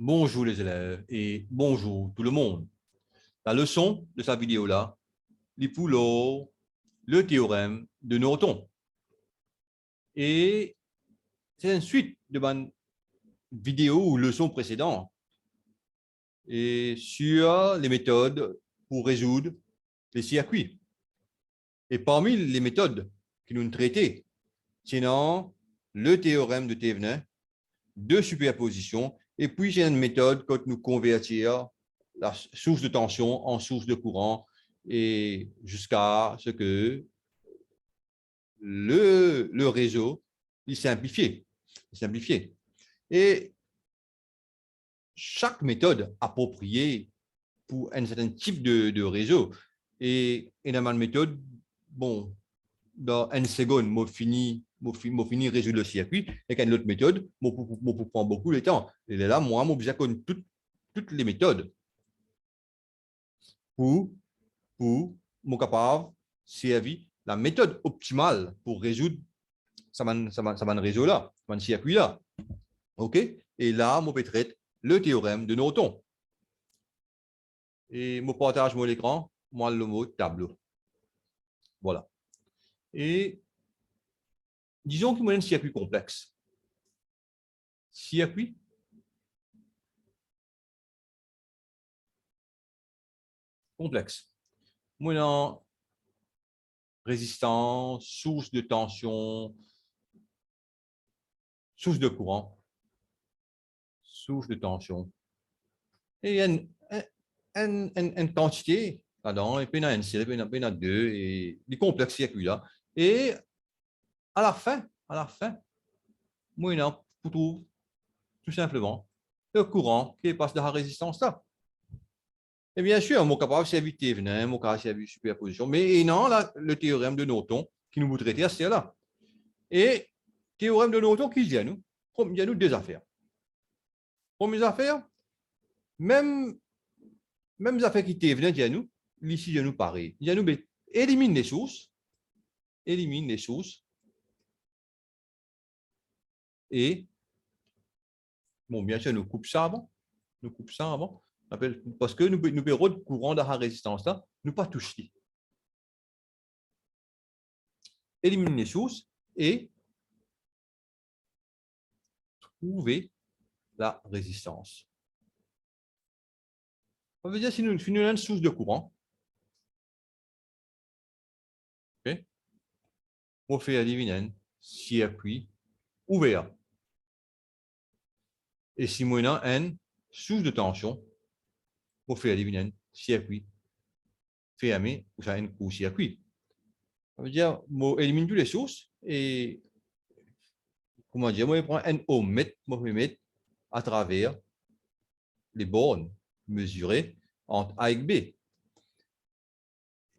Bonjour les élèves et bonjour tout le monde. La leçon de cette vidéo-là, c'est pour le théorème de Norton. Et c'est une suite de ma vidéo ou leçon précédente et sur les méthodes pour résoudre les circuits. Et parmi les méthodes que nous traitons, sinon le théorème de Thévenin, de superposition, et puis j'ai une méthode quand nous convertir la source de tension en source de courant et jusqu'à ce que le réseau est simplifié. Et chaque méthode appropriée pour un certain type de réseau. Et énormément de méthodes, bon, dans une seconde, fini résoudre le circuit, et qu'une autre méthode, pour prendre beaucoup de temps. Et là, moi, je besoin connaître toutes les méthodes pour, pour mon capable servir la méthode optimale pour résoudre ça réseau là, ce circuit là. OK? Et là, je vais traiter le théorème de Norton. Et je partage mon écran, moi le mot tableau. Voilà. Et disons qu'il y a un circuit complexe. Circuit complexe. Moi, résistance, source de tension, source de courant, source de tension. Et il y a une quantité là-dedans, et puis il y en a une série, puis il y en a deux, et des complexes circuits là. Et à la fin, moi, je trouve tout simplement le courant qui passe de la résistance là. Et bien sûr, mon capable c'est éviter Thévenin, mon capable c'est éviter superposition, mais non, là, le théorème de Norton qui nous traiter, c'est là. Et théorème de Norton qui dit à nous, il y a nous deux affaires. Première affaire, même affaires qui Thévenin dit à nous, ici, il y a nous pareil. Il y a nous, élimine les sources, et, bon, bien sûr, nous coupe ça avant, parce que nous pouvons le courant de la résistance là, nous pas toucher. Élimine les sources et trouver la résistance. Ça veut dire si nous avons une source de courant, okay, on fait adiviner un circuit ouvert. Et si nous avons une source de tension, on fait adiviner un circuit fermé ou ça un court-circuit. Ça veut dire on élimine toutes les sources et comment dire, on prend un ohmmètre, on mettre à travers les bornes mesurées entre A et B.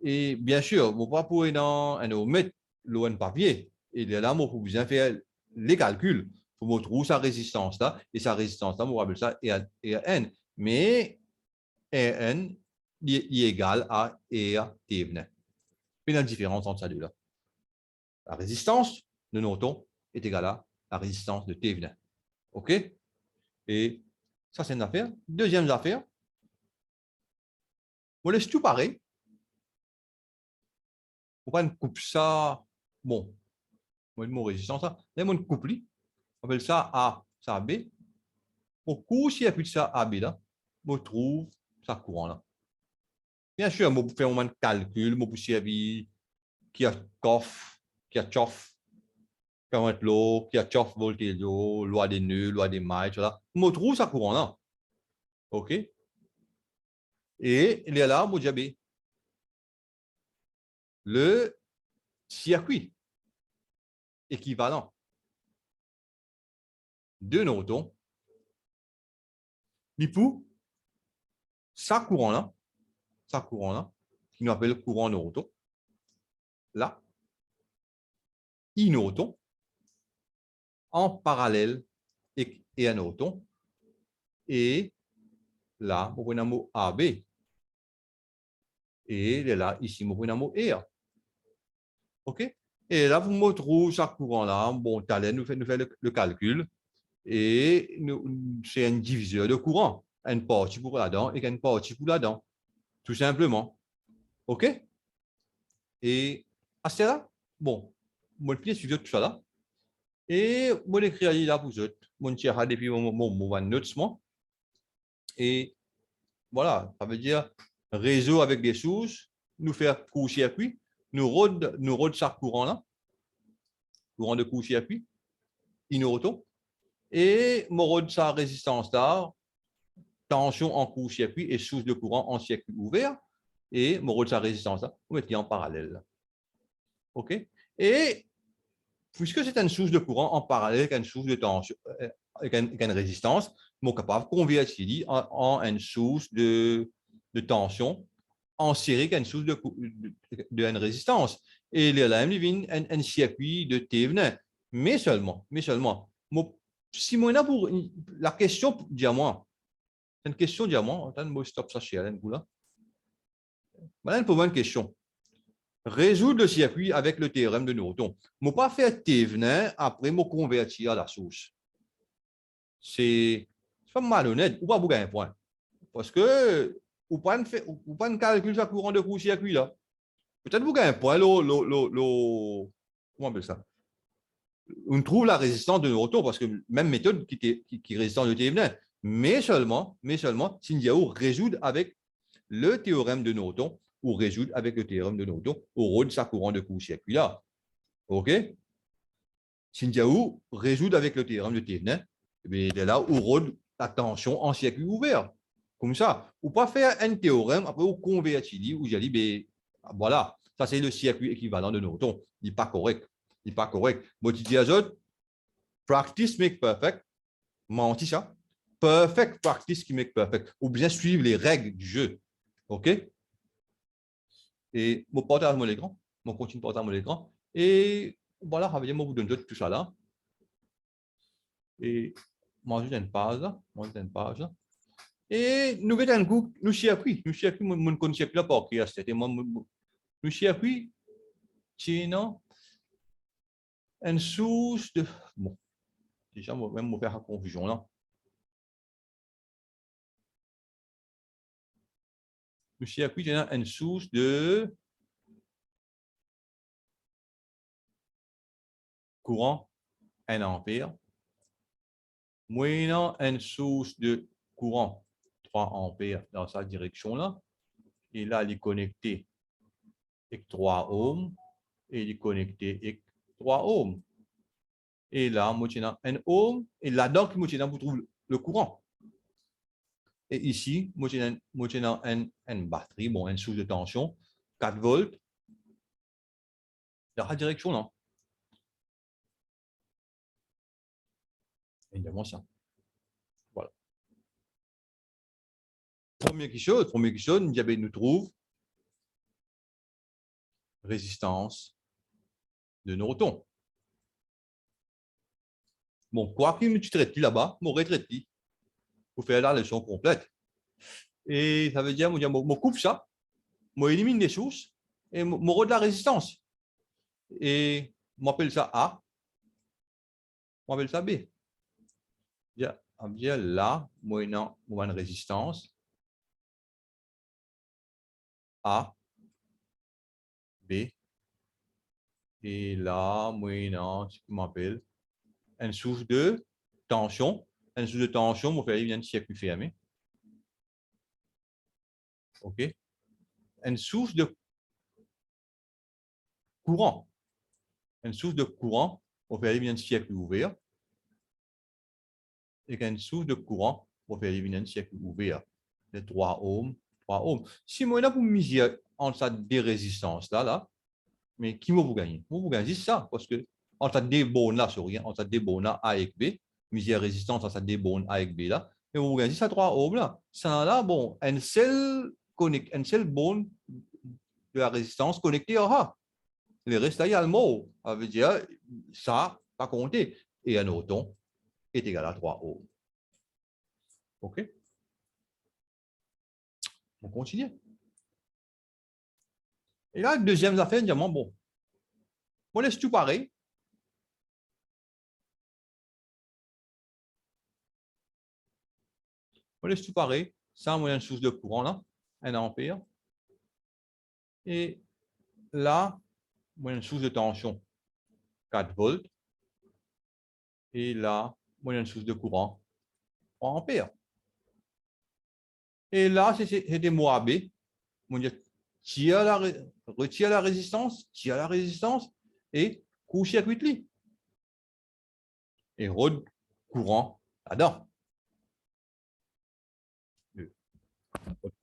Et bien sûr, on ne va pas pour dans un ohmmètre loin de papier. Et là, on peut bien faire les calculs. Il faut trouver sa résistance là. Et sa résistance là, on va appeler ça Rn. Mais Rn est égal à R Thévenin. Il y a une différence entre ces deux-là. La résistance de Norton est égale à la résistance de Thévenin. OK? Et ça, c'est une affaire. Deuxième affaire, on laisse tout pareil. On prend une coupe ça. Bon, on va résistance là. Là, on coupe lui. On appelle ça A, ça B. Au coup, s'il n'y a plus de ça AB là, on trouve ça courant là. Bien sûr, on peut faire un calcul, on peut servir qui a coffre, qui a chof, current law, qui a chof voltage law, loi des nœuds, loi des mailles, tout ça. On trouve ça courant là. OK? Et il y a là, on dit le circuit équivalent de Norton, pour ça courant là, qui nous appelle courant Norton, là, I Norton, en parallèle et un Norton, et là, on a un mot AB, et là, ici, on a un mot R. OK? Et là, vous me trouvez chaque courant là, bon, talent, nous fait le calcul, Et c'est un diviseur de courant. Une partie pour là-dedans et une partie pour là-dedans. Tout simplement. OK? Et à ce là, bon, moi, je suis tout ça là. Et moi, j'écris là pour vous. Mon cher, depuis mon notes, moi. Et voilà, ça veut dire réseau avec des sources, nous faire court-circuit, nous rodons ça courant là, courant de court-circuit, inauto, et nous rodons sa résistance là, tension en court-circuit et source de courant en circuit ouvert, et nous rodons sa résistance là, vous mettez en parallèle. OK? Et puisque c'est une source de courant en parallèle avec une source de tension, avec une résistance, nous sommes capables de convertir en une source de tension en série avec une source de une résistance. Et là, il y a un circuit de Thévenin. Mais seulement, si moi, pour la question, dis-moi, c'est une question, dis-moi, attends, moi, stop ça chez Alain, là. Maintenant, pour moi, une question. Résoudre le circuit avec le théorème de Norton. Je ne pas faire Thévenin après me convertir à la source. C'est pas malhonnête ou pas vous gagner un point. Parce que vous ne pas calculer ça courant de court-circuit là. Peut-être vous gagnez un point. Comment on appelle ça? On trouve la résistance de Norton parce que même méthode qui résistance de Thévenin. Mais seulement, si nous résoudre avec le théorème de Norton ou résoudre avec le théorème de Norton au rôle de sa courant de court-circuit là. OK? Sindiaou résoudre avec le théorème de Thévenin, il est là où rôde la tension en circuit ouvert. Comme ça. Ou pas faire un théorème, après vous convertir, où j'ai dit, ben, voilà, ça c'est le circuit équivalent de Norton. Il n'est pas correct. Il n'est pas correct. Moi, tu dis à autres, practice make perfect. Menti ça. Perfect practice qui make perfect. Ou bien suivre les règles du jeu. OK? Et je partage mon écran. Je continue de partager mon écran. Et voilà, je vous donne tout ça là. Et moi, je une page. Et nous avons un coup, nous circuit, mon concept là, pour créer c'était moi, nous circuit, sinon, une source de, bon, déjà, même, me faire la confusion là. Nous circuit, c'est une source de courant 1 ampère, moyennant une source de courant 3 ampères dans sa direction là. Et là, il est connecté avec 3 ohms et il est connecté avec 3 ohms. Et là, moi, j'ai un ohm, et là-dedans, moi, j'ai vous trouve le courant. Et ici, moi, j'ai une batterie, bon, une source de tension, 4 volts, dans la direction, là. Évidemment, ça. Voilà. Première chose, nous trouve résistance de Norton. Bon, quoi qu'il me traite là-bas, mon retraite pour faire la leçon complète. Et ça veut dire, moi, coupe ça, moi, élimine les sources et moi, de la résistance. Et on appelle ça A, on appelle ça B. On va dire là, moyennant une résistance A, B, et là, moyennant ce qu'on appelle une source de tension. Une source de tension, on fait un circuit fermé. OK? Une source de courant. Une source de courant, on fait un circuit ouvert. Et une source de courant, on fait un circuit ouvert. De 3 ohms, 3 ohms. Si moi, pour miser entre ces deux résistances là, mais qui va vous gagner? Vous gagnez ça, parce que entre deux bornes là, sur rien, entre deux bornes A avec B, miser résistance entre deux bornes A avec B là, et vous gagnez ça 3 ohms là. Ça là, bon, une seule borne de la résistance connectée à A. Le reste, il y a le mot. Ça veut dire, ça, pas compter. Et un auton est égal à 3 ohms. OK? On continue. Et là, deuxième affaire, diamant, bon, on laisse tout pareil. On laisse tout pareil. Ça, on a une source de courant là, 1 ampère. Et là, on a une source de tension, 4 volts. Et là, on a une source de courant, 3 ampères. Et là, c'est des mots AB. On dit retire la résistance, tire la résistance et court-circuit. Et rôde courant là-dedans.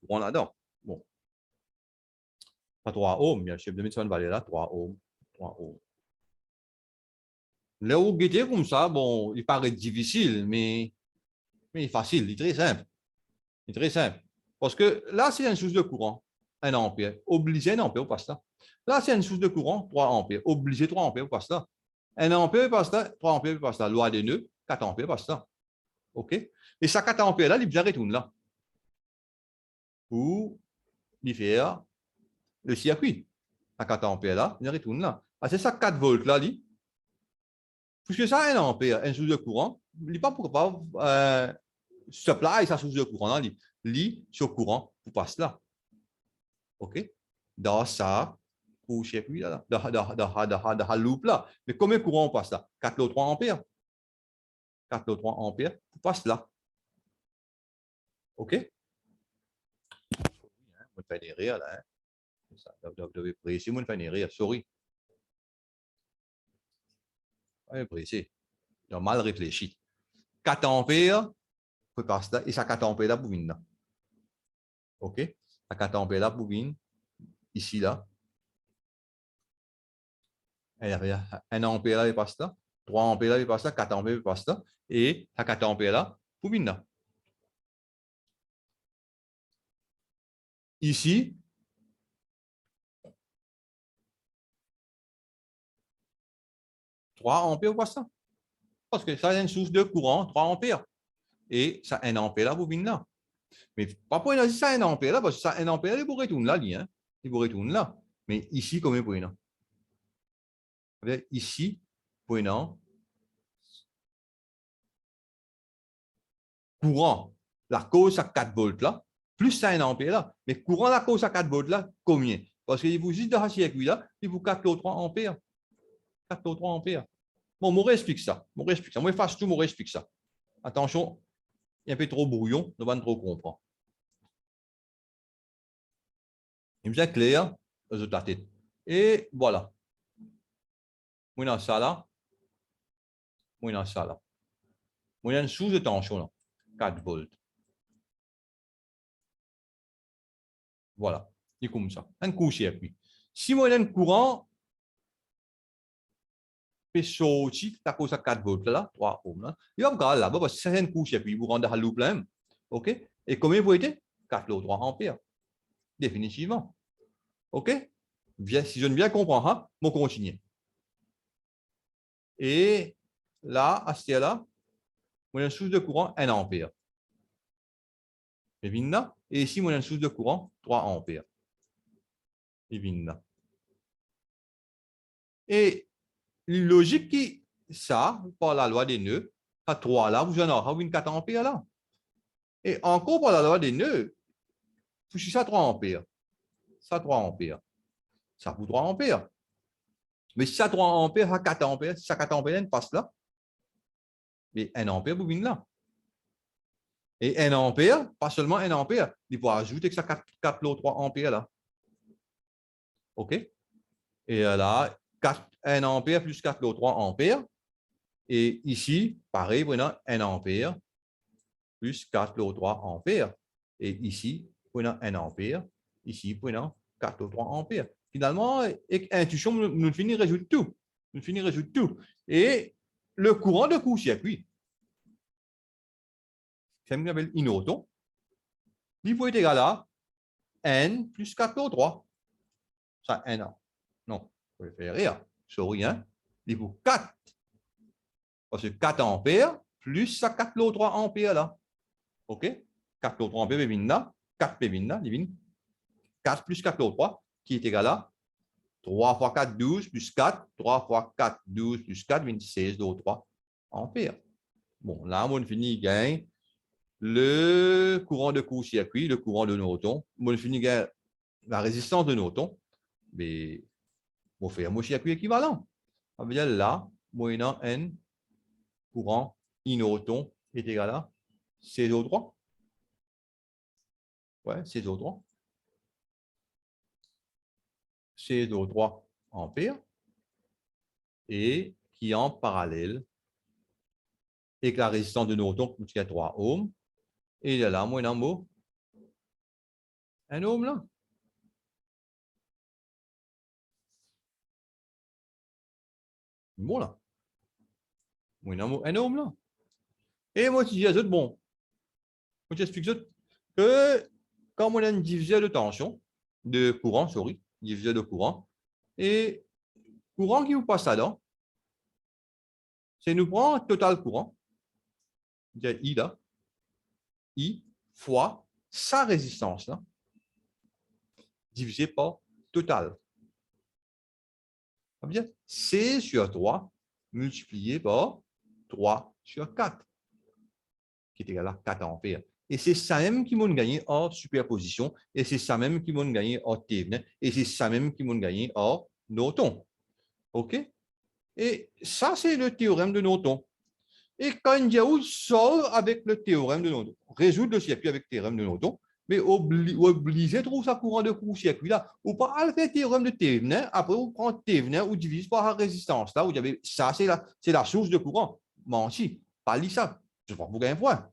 Courant là-dedans. Bon. Pas 3 ohms, bien sûr, de mettre ça une valeur là, 3 ohms. 3 ohms. Là où guetter comme ça, bon, il paraît difficile, mais il est facile, il est très simple. Il est très simple. Parce que là, c'est une source de courant, 1 ampère. Obligé 1 ampère, on passe là. Là, c'est une source de courant, 3 ampères. Obligé 3 ampères, on passe là. 1 ampère passe là, 3 ampères passe là. Loi des nœuds, 4 ampères passe là. OK? Et ça, 4 ampères là, il bien retourne là. Pour lui faire le circuit. À 4 ampères là, il retourne là. Ah, c'est ça, 4 volts là, lui. Puisque ça, 1 ampère, une source de courant, il n'est pas pour supply sa source de courant là, lui, sur courant, pour passer là. OK? Dans ça, pour circuit là, dans loop là. Mais combien de courant on passe là? 4 3 ampères. 4 3 ampères, pour passer là. OK? On fait des rires là. Vous devez préciser, on fait des rires, sorry. Ouais, précis. Ils ont mal réfléchi. 4 ampères, pour passer là, et ça 4 ampères là, pour venir là. OK? Ça 4 ampères là, pour venir ici là. Il y avait 1 ampère là, il passe là. 3 ampères là, il passe là. 4 ampères, il passe là. Et ça 4 ampères là, pour venir là. Ici, trois ampères, passe ça. Parce que ça, c'est une source de courant, 3 ampères. Et ça, 1 ampère là, vous venez là. Mais pas pour dire ça, 1 ampère là, parce que ça, 1 ampère, il vous retourne là, hein. Il vous retourne là. Mais ici, combien pour une? Ici, pour une courant, la cause à 4 volts là, plus ça, 1 ampère là. Mais courant, la cause à 4 volts là, combien? Parce qu'il vous juste dans ce circuit là, il vous 4 3 ampères. 4 3 ampères. Bon, moi, explique ça. Moi, explique ça. Moi, fasse tout, moi, explique ça. Attention, il y a un peu trop brouillon, ne va pas trop comprendre. Il me semble clair, je la tête. Et voilà. Moi, dans ça là. Moi, dans ça là. Moi, il y a une source de tension là. 4 volts. Voilà. C'est comme ça. Un court-circuit. Si moi, il y a un courant, peut sortir à cause de 4 volts là, 3 ohms là. Il va regarder là, parce que c'est un court-circuit. Vous rendez à loop là. OK? Et combien vous êtes? 4 3 ampères. Définitivement. OK? Bien, si je ne bien comprends, hein, on continue. Et là, à ce là, on a une source de courant 1 ampère. Et ici, on a une source de courant 3 ampères. Et Et logique qui, ça, par la loi des nœuds, à 3 là, vous en aurez une 4 ampères là. Et encore par la loi des nœuds, vous ça 3 ampères. Ça 3 ampères. Ça vous 3 ampères. Mais si ça 3 ampères, ça 4 ampères, si ça 4 ampères, elle passe là. Mais 1 ampère, vous venez là. Et 1 ampère, pas seulement 1 ampère, il faut ajouter que ça 4 3 ampères là. OK? Et là, 1 ampère plus 4 3 ampères. Et ici, pareil, prenons 1 ampère plus 4 3 ampères. Et ici, prenons 1 ampère. Ici, prenons 4 3 ampères. Finalement, avec intuition, nous finissons résoudre tout. Nous finissons résoudre tout. Et le courant de court-circuit, c'est ce qu'on appelle inoton, il peut être égal à N plus 4 3. Ça, 1 an. Non, vous pouvez faire rire. C'est rien. Il faut 4. Parce que 4 ampères plus ça 4 3 ampères là. OK? 4 3 ampères, là. 4 là, 4 plus 4 3, qui est égal à 3 fois 4, 12 plus 4. 3 fois 4, 12 plus 4, 26 3 ampères. Bon, là, on finit gain le courant de court-circuit, le courant de Norton, moi, je finis la résistance de Norton, mais on fait un circuit équivalent. Ça veut dire là, moyennant N, courant I Norton est égal à C03. Ouais, C03. C03 ampères et qui est en parallèle avec la résistance de Norton qui est 3 ohms. Et il y a là, moyennant mot, un ohm là. Bon là. Moyennant un ohm là. Et moi, je dis à eux, bon, je t'explique que quand on a un diviseur de tension, de courant, sorry, diviseur de courant, et courant qui vous passe là-dedans, c'est nous prend total courant, I là, I fois sa résistance là, divisé par total. Ça veut dire C sur 3 multiplié par 3 sur 4, qui est égal à 4 ampères. Et c'est ça même qui m'a gagné en superposition, et c'est ça même qui m'a gagné en Thévenin, et c'est ça même qui m'a gagné en Norton. OK? Et ça, c'est le théorème de Norton. Et quand Yahoo sort avec le théorème de Norton, résout le circuit avec le théorème de Norton, mais obligé de trouver sa courant de court-circuit là, ou pas à faire le théorème de Thévenin, après vous prenez Thévenin ou divise par la résistance là, où il y avait ça, c'est la source de courant. Menti, pas lire ça. Je ne sais pas vous gagner un point.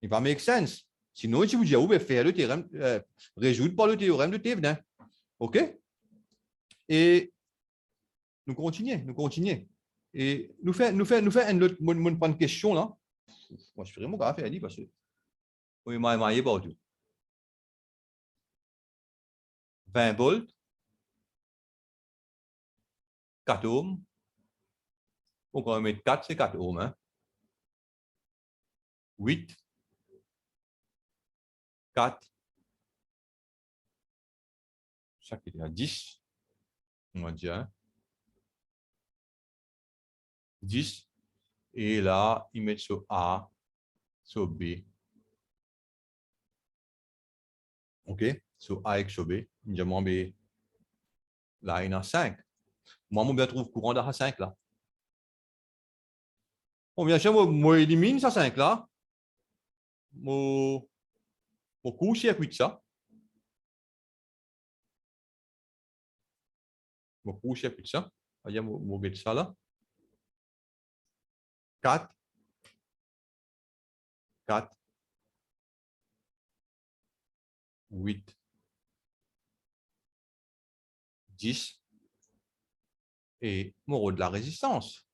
Il va make sense. Sinon, si vous dites, vous pouvez faire le théorème, résoudre par le théorème de Thévenin. OK? Et nous continuons, nous continuons. Et nous faisons une autre question là. Moi, je ferai mon gars faire parce que oui, moi, il pas tout. 20 volts, 4 ohms. Donc, on va mettre 4, c'est 4 ohms. Hein. 8, 4, ça qui est à 10. On va dire hein. 10. Et là, ils mettent sur A, sur B. OK? Sur A et sur B. Ils disent, là, il y en a 5. Moi, je trouve courant dans 5 là. Bon, bien sûr, moi, élimine ça 5 là. Mon court-circuit ça. Mon court-circuit ça. Je vais mettre ça là. 4, 4, 8, 10. Et mon rôle de la résistance.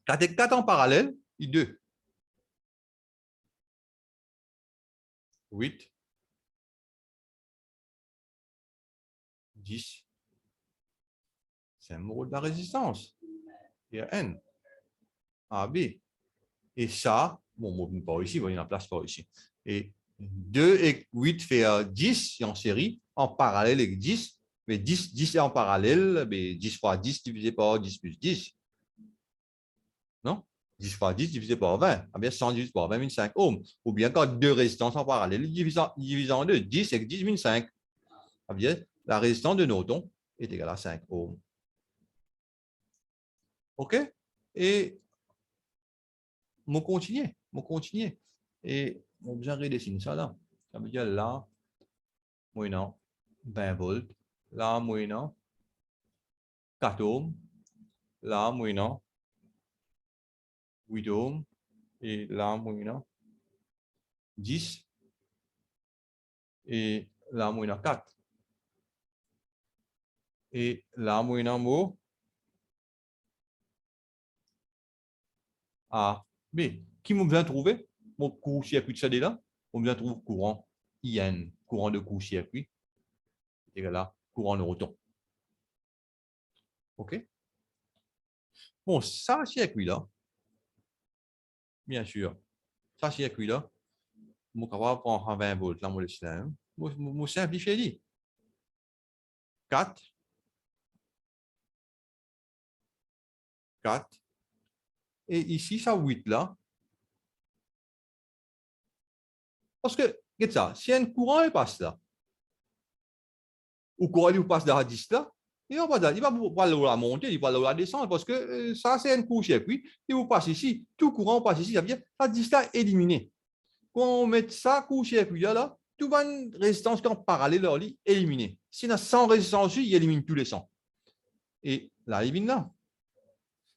4 et 4 en parallèle, et 2. 8, 10. C'est un rôle de la résistance. Et N, A, B. Et ça, bon, pas ici, il y a une place par ici. Et 2 et 8 fait 10 en série, en parallèle avec 10. Mais 10 est en parallèle, mais 10 fois 10 divisé par 10 plus 10. Non? 10 fois 10 divisé par 20. Ah bien, 100 divisé par 20, 25 ohms. Ou bien quand deux résistances en parallèle, divisé en deux. 10 avec 10, 5. Ah bien, la résistance de Norton est égale à 5 ohms. OK? Et mon continuer. Et on besoin redessiner ça là. Ça veut dire là, moyennant 20 volts. Là, moyennant 4 ohms. Là, moyennant 8 ohms. Et là, moyennant 10. Et là, moyennant 4. Et là, moyennant mot A, B. Qui me vient trouver? Mon court-circuit de ça là. On vient trouver courant IN, courant de court-circuit. Et là, courant de roton. OK? Bon, ça, circuit-là, bien sûr, ça, circuit-là, je suis capable de prendre 20 volts, là, je simplifie. 4, 4, et ici, ça 8 là, Parce que, regarde ça, si un courant passe là, ou courant il passe dans la 10 là, il va pas la monter, il va la descendre, parce que ça, c'est un court-circuit. Il vous passe ici, tout courant passe ici, ça veut dire la 10 là est éliminée. Quand on met ça, court-circuit là, tout va une résistance qui est en parallèle là, éliminée. S'il y a 100 résistances, il élimine tous les 100. Et là, il élimine là.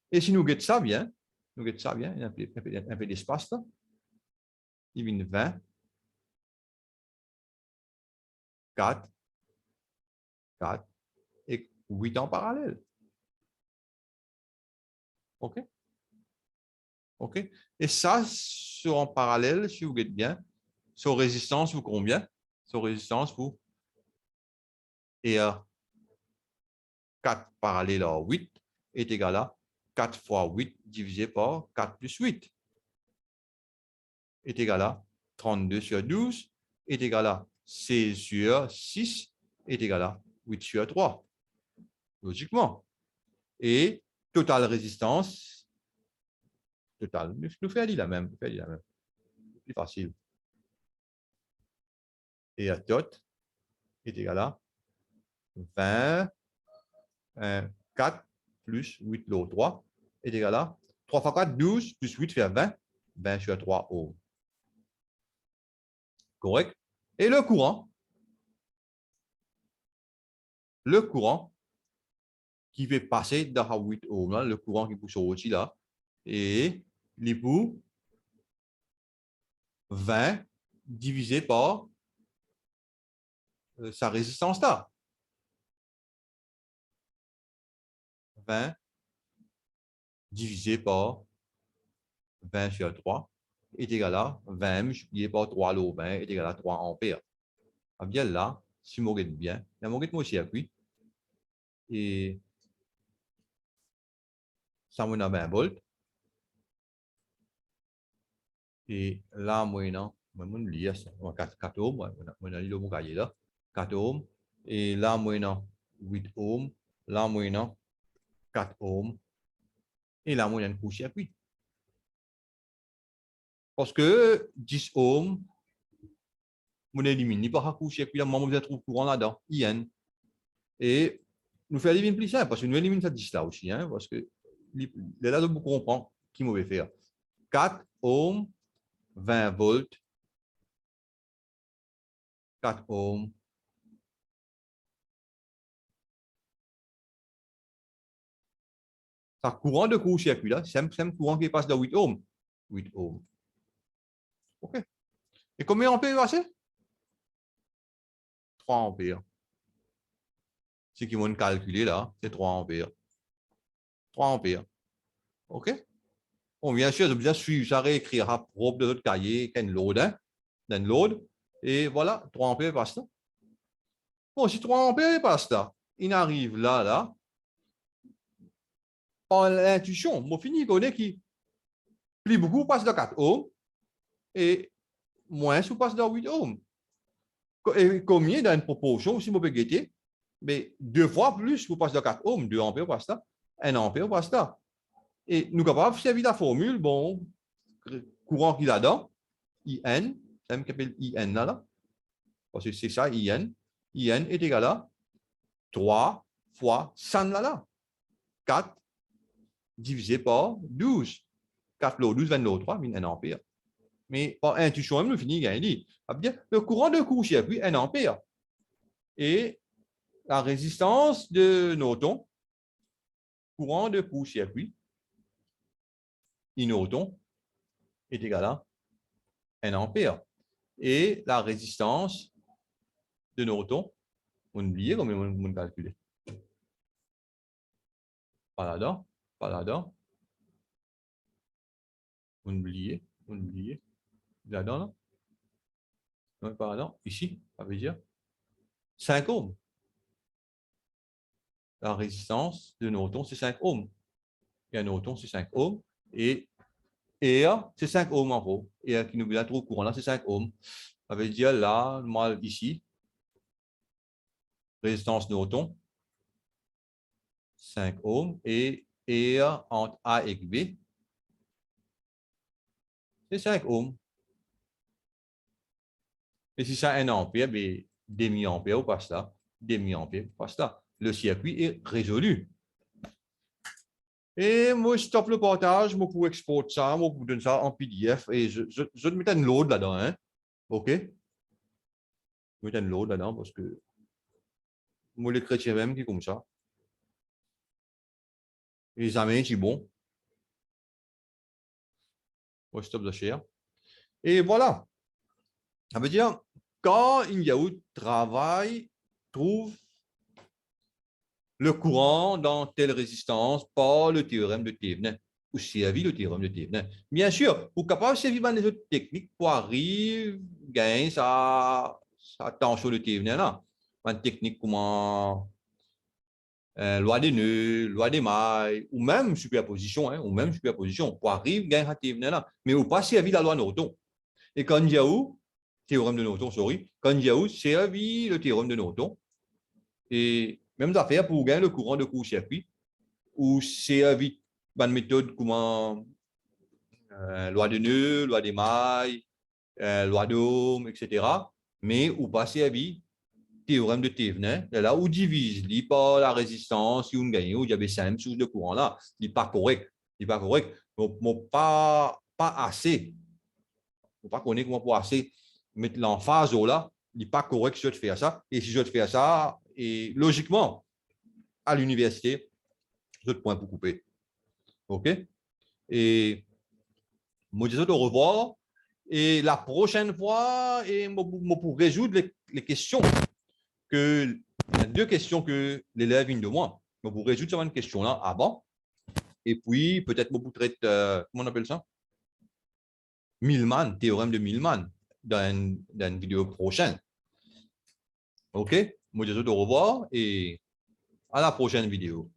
Et si nous guettons ça bien, il y a un peu d'espace là, il vient 20, 4, 4 et 8 en parallèle. OK? OK? Et ça, sur en parallèle, si vous guettez bien, sur résistance, vous combien? Sur résistance, vous. Et 4 parallèle à 8 est égal à 4 fois 8 divisé par 4 plus 8 est égal à 32 sur 12 est égal à 16 sur 6 est égal à 8 sur 3. Logiquement. Et totale résistance, totale, nous faisons la même. Plus facile. Et à tot est égal à 20, 4 plus 8 l'autre 3 est égal à 3 fois 4, 12 plus 8 fait 20, 20 sur 3 ohms. Correct? Et le courant qui fait passer dans 8 ohms, là, le courant qui pousse au-dessus là, et l'époux 20 divisé par sa résistance là. 20 divisé par 20 sur 3 est égal à 20 multiplié par 3 l'eau 20 est égal à 3 ampères. Ah bien là, si je regarde bien, je regarde mon circuit et ça me donne 20 volts. Et là, moi, non, moi, je lis 4 ohms, moi, je lis le cahier là, 4 ohms. Et là, moi, non, 8 ohms. Là, moi, non, 4 ohms. Et là, moi, il y a un court-circuit. Parce que 10 ohms, on élimine par un court-circuit, là, moi, vous êtes au courant là-dedans, IN. Et nous faisons éliminer plus simple, parce que nous éliminons ça 10 là aussi, hein, parce que là, vous comprenez qui mauvais faire. 4 ohms, 20 volts, 4 ohms. Ça courant de court-circuit là, c'est un courant qui passe de 8 ohms. 8 ohms. OK. Et combien d'ampères passer? 3 ampères. Ce qui vont calculer là, c'est 3 ampères. 3 ampères. OK? Bon, bien sûr, bien suivre ça, réécrire à propre de notre cahier, qu'un load, hein? D'un load. Et voilà, 3 ampères passe là. Bon, si 3 ampères passe là, il arrive là, par l'intuition, mon fini connaît qui plus beaucoup passe de 4 ohms et moins sous passe de 8 ohms. Et combien dans une proportion, si vous pouvez guetter, mais 2 fois plus, vous passez de 4 ohms, 2 ampères passe là, 1 ampère passe là. Et nous capables de servir la formule, bon, courant qu'il a dedans, IN, c'est qui appelle IN là, parce que c'est ça, IN. IN est égal à 3 fois 100 là. 4 divisé par 12. 4 l'eau 12, 20 l'eau 3, 1 ampère. Mais par intuition, nous finissons gagner. Le courant de court-circuit, 1 ampère. Et la résistance de Norton, courant de court-circuit, Norton, est égal à 1 ampère. Et la résistance de Norton, on oublie comment on calcule. Pas là-dedans, pas là-dedans. On oublie. Là-dedans, là. Non, pas là-dedans. Ici, ça veut dire 5 ohms. La résistance de Norton, c'est 5 ohms. Et un Norton, c'est 5 ohms. Et c'est 5 ohms en gros. Et qui nous vient trop courant là, c'est 5 ohms. Ça veut dire là, mal ici, résistance Norton, 5 ohms. Et entre A et B, c'est 5 ohms. Et si ça a 1 ampère, ben, demi-ampère, ou passe là. Demi-ampère, passe là. Le circuit est résolu. Et moi, je stoppe le partage, moi, pour exporter ça, moi, pour donner ça en PDF, et je mets un load là-dedans, hein. OK? Je mets un load là-dedans, parce que moi, les chrétiens même qui comme ça. Les amis, c'est bon. Moi, je stoppe le share. Et voilà. Ça veut dire, quand il y a eu travail, trouve le courant dans telle résistance par le théorème de Thévenin, ou servir le théorème de Thévenin. Bien sûr, pour capable de servir les autres techniques pour arriver à gagner sa tension de Thévenin là. Une technique comment loi des nœuds, loi des mailles, ou même superposition, hein, ou même superposition, pour arriver à gagner sa Thévenin là. Mais ou pas servir la loi Norton. Et quand il y a eu, théorème de Norton, sorry, quand il y a eu, servir le théorème de Norton. Et même affaire pour gagner le courant de court-circuit, ou servir une méthode comment loi de nœuds, loi des mailles, loi d'Ohm, etc. Mais ou pas servi théorème de Thévenin, là où divise par la résistance, où on gagne, où il y avait 5 sources de courant là, il n'est pas correct. Il n'est pas correct. Donc, pas assez. Il ne faut pas connaître comment pour assez mettre l'emphase là. Il n'est pas correct si je te fais ça. Et si je te fais ça, et logiquement, à l'université, je te point pour couper. OK? Et moi, je dis au revoir. Et la prochaine fois, et pour résoudre les questions, il y a 2 questions que l'élève vient de moi. Pour résoudre cette question-là avant. Et puis, peut-être pour traiter, comment on appelle ça? Millman, théorème de Millman, dans une vidéo prochaine. OK? Moi, je dis au revoir et à la prochaine vidéo.